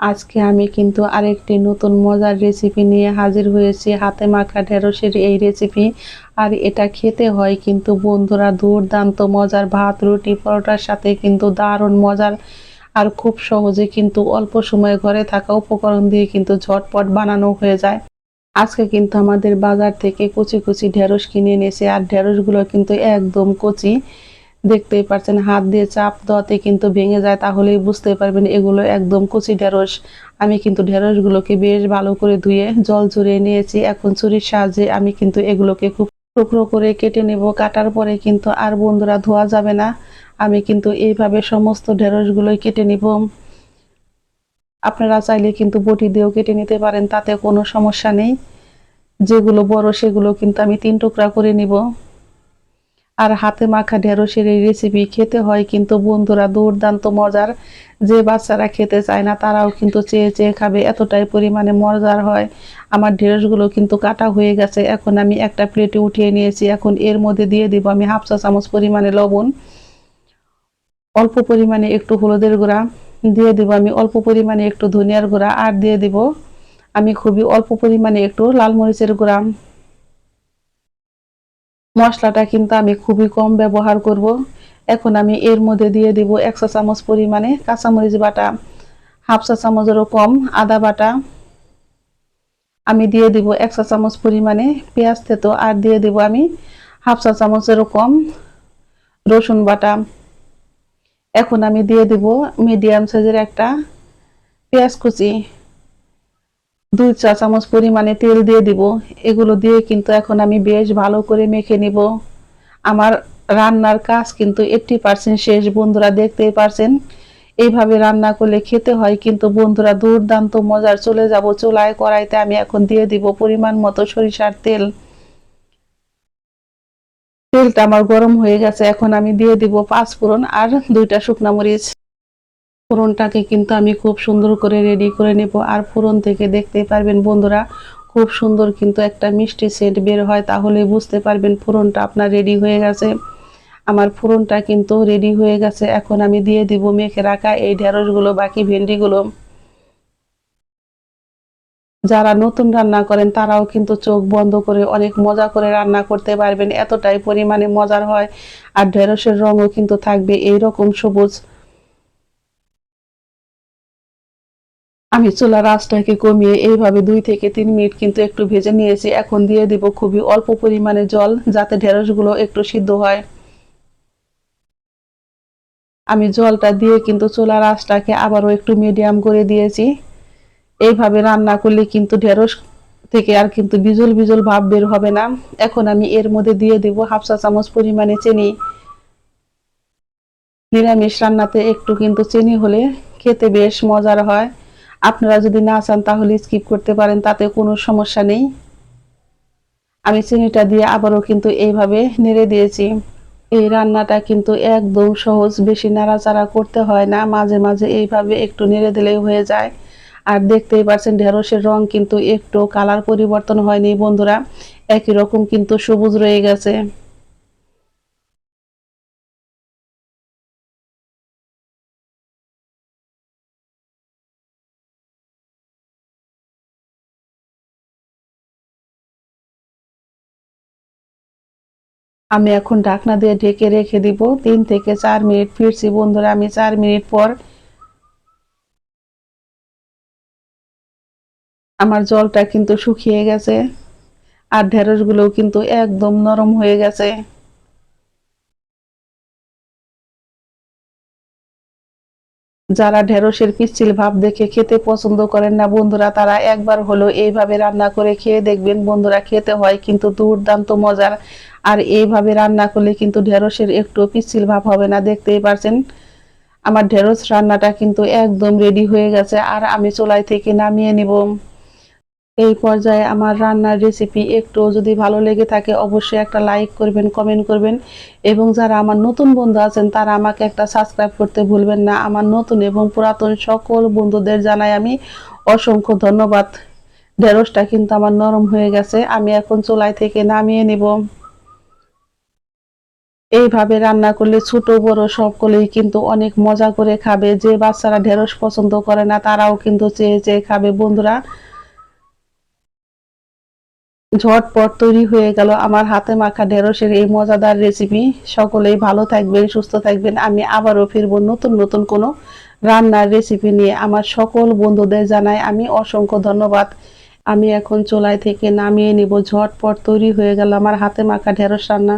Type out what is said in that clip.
আজকে আমি কিন্তু আরেকটি নতুন মজার রেসিপি নিয়ে হাজির হয়েছি। হাতে মাখা ঢেঁড়সের এই রেসিপি। আর এটা খেতে হয় কিন্তু বন্ধুরা দুর্দান্ত মজার, ভাত, রুটি, পরোটার সাথে কিন্তু দারুণ মজার। আর খুব সহজে কিন্তু অল্প সময়ে ঘরে থাকা উপকরণ দিয়ে কিন্তু ঝটপট বানানো হয়ে যায়। আজকে কিন্তু আমাদের বাজার থেকে কচি কচি ঢেঁড়স কিনে এনেছি, আর ঢেঁড়সগুলো কিন্তু একদম কচি। দেখতেই পাচ্ছেন হাত দিয়ে চাপ দেওয়াতে কিন্তু ভেঙে যায়, তাহলেই বুঝতে পারবেন এগুলো একদম কচি ঢেঁড়স। আমি কিন্তু ঢেঁড়সগুলোকে বেশ ভালো করে ধুয়ে জল ঝরিয়ে নিয়েছি। এখন ছুরির সাহায্যে আমি কিন্তু এগুলোকে খুব টুকরো করে কেটে নেব। কাটার পরে কিন্তু আর বন্ধুরা ধোয়া যাবে না। আমি কিন্তু এইভাবে সমস্ত ঢেঁড়সগুলোই কেটে নিব। আপনারা চাইলে কিন্তু বটি দিয়েও কেটে নিতে পারেন, তাতে কোনো সমস্যা নেই। যেগুলো বড় সেগুলো কিন্তু আমি 3 টুকরা করে নিব। আর হাতে মাখা ঢেঁড়সের এই রেসিপি খেতে হয় কিন্তু বন্ধুরা দুর্দান্ত মজার। যে বাচ্চারা খেতে চায় না তারাও কিন্তু চেয়ে চেয়ে খাবে, এতটাই পরিমাণে মজার হয়। আমার ঢেঁড়সগুলো কিন্তু কাটা হয়ে গেছে। এখন আমি একটা প্লেটে উঠিয়ে নিয়েছি। এখন এর মধ্যে দিয়ে দিব আমি হাফ চা চামচ পরিমাণে লবণ, অল্প পরিমাণে একটু হলুদের গুঁড়া, দিয়ে দিব আমি অল্প পরিমাণে একটু ধনিয়ার গুঁড়া, আর দিয়ে দিব আমি খুবই অল্প পরিমাণে একটু লাল মরিচের গুঁড়া। মশলাটা কিন্তু আমি খুবই কম ব্যবহার করব। এখন আমি এর মধ্যে দিয়ে দিব 1 চা চামচ পরিমাণে কাঁচামরিচ বাটা, হাফ চা চামচেরও কম আদা বাটা। আমি দিয়ে দিব 1 চা চামচ পরিমাণে পেঁয়াজ থেতো, আর দিয়ে দিব আমি হাফ চা চামচেরও কম রসুন বাটা। এখন আমি দিয়ে দিব মিডিয়াম সাইজের একটা পেঁয়াজ কুচি, 2 চা চামচ পরিমাণে তেল দিয়ে দিব। এগুলো দিয়ে কিন্তু এখন আমি বেশ ভালো করে মেখে নিব। আমার রান্নার কাজ কিন্তু 80% শেষ বন্ধুরা, দেখতেই পারছেন। এইভাবে রান্না করলে খেতে হয় কিন্তু বন্ধুরা দুর্দান্ত মজার। চলে যাব চুলায়, কড়াইতে আমি এখন দিয়ে দিব পরিমাণ মতো সরিষার তেল। তেলটা আমার গরম হয়ে গেছে। এখন আমি দিয়ে দিব 5 ফোড়ন আর 2টা শুকনা মরিচ। ফোড়নটাকে কিন্তু আমি খুব সুন্দর করে রেডি করে নেব। আর ফোড়ন থেকে দেখতেই পারবেন বন্ধুরা খুব সুন্দর কিন্তু একটা মিষ্টি সেন্ট বের হয়, তাহলে বুঝতে পারবেন ফোড়নটা আপনার রেডি হয়ে গেছে। আমার ফোড়নটা কিন্তু রেডি হয়ে গেছে। এখন আমি দিয়ে দিব মেখে রাখা এই ঢেঁড়সগুলো, বাকি ভেন্ডিগুলো। যারা নতুন রান্না করেন তারাও কিন্তু চোখ বন্ধ করে অনেক মজা করে রান্না করতে পারবেন, এতটাই পরিমাণে মজার হয়। আর ঢেঁড়সের রঙও কিন্তু থাকবে এইরকম সবুজ। আমি চুলার আঁচটাকে কমিয়ে এইভাবে 2 থেকে 3 মিনিট কিন্তু একটু ভেজে নিয়েছি। এখন দিয়ে দিব খুবই অল্প পরিমাণে জল, যাতে ঢেঁড়সগুলো একটু সিদ্ধ হয়। আমি জলটা দিয়ে কিন্তু চুলার আঁচটাকে আবারও একটু মিডিয়াম করে দিয়েছি। এইভাবে রান্না করলে কিন্তু ঢেঁড়স থেকে আর কিন্তু বিজল বিজল ভাব বের হবে না। এখন আমি এর মধ্যে দিয়ে দেব হাফ চা চামচ পরিমাণে চিনি। নিরামিষ রান্নাতে একটু কিন্তু চিনি হলে খেতে বেশ মজার হয়। আপনারা যদি না চান তাহলে স্কিপ করতে পারেন, তাতে কোনো সমস্যা নেই। আমি চিনিটা দিয়ে আবারও কিন্তু এইভাবে নেড়ে দিয়েছি। এই রান্নাটা কিন্তু একদম সহজ, বেশি নাড়াচাড়া করতে হয় না, মাঝে মাঝে এইভাবে একটু নেড়ে দিলেই হয়ে যায়। আর দেখতেই পাচ্ছেন ঢেঁড়সের রং কিন্তু একটু কালার পরিবর্তন হয়নি বন্ধুরা, একই রকম কিন্তু সবুজ রয়ে গেছে। আমি এখন ঢাকনা দিয়ে ঢেকে রেখে দিব 3 থেকে 4 মিনিট। ফিরছি বন্ধুরা আমি 4 মিনিট পর। আমার জলটা কিন্তু শুকিয়ে গেছে, আর ঢেঁড়সগুলোও কিন্তু একদম নরম হয়ে গেছে। যারা ঢেঁড়সের পিচ্ছিল ভাব দেখে খেতে পছন্দ করেন না বন্ধুরা, তারা একবার হলো এইভাবে রান্না করে খেয়ে দেখবেন বন্ধুরা, খেতে হয় কিন্তু দুর্দান্ত মজার। আর এইভাবে রান্না করলে কিন্তু ঢেঁড়সের একটু পিচ্ছিল ভাব হবে না। দেখতেই পারছেন আমার ঢেঁড়স রান্নাটা কিন্তু একদম রেডি হয়ে গেছে, আর আমি চুলাই থেকে নামিয়ে নিব। এই পর্যায়ে আমার রান্নার রেসিপি একটু যদি ভালো লেগে থাকে অবশ্যই একটা লাইক করবেন, কমেন্ট করবেন। এবং যারা আমার নতুন বন্ধু আছেন তারা আমাকে একটা সাবস্ক্রাইব করতে ভুলবেন না। আমার নতুন এবং পুরাতন সকল বন্ধুদের জানাই আমি অসংখ্য ধন্যবাদ। ঢেঁড়সটা কিন্তু আমার নরম হয়ে গেছে, আমি এখন চুলাই থেকে নামিয়ে নিব। এইভাবে রান্না করলে ছোট বড় সকলেই কিন্তু অনেক মজা করে খাবে। যে বাচ্চারা ঢেঁড়স পছন্দ করে না তারাও কিন্তু চেয়ে চেয়ে খাবে। বন্ধুরা, ঝটপট তৈরি হয়ে গেল আমার হাতে মাখা ঢেঁড়সের এই মজাদার রেসিপি। সকলেই ভালো থাকবেন, সুস্থ থাকবেন। আমি আবারও ফিরবো নতুন নতুন কোনো রান্নার রেসিপি নিয়ে। আমার সকল বন্ধুদের জানাই আমি অসংখ্য ধন্যবাদ। আমি এখন চুলায় থেকে নামিয়ে নিব। ঝটপট তৈরি হয়ে গেল আমার হাতে মাখা ঢেঁড়স রান্না।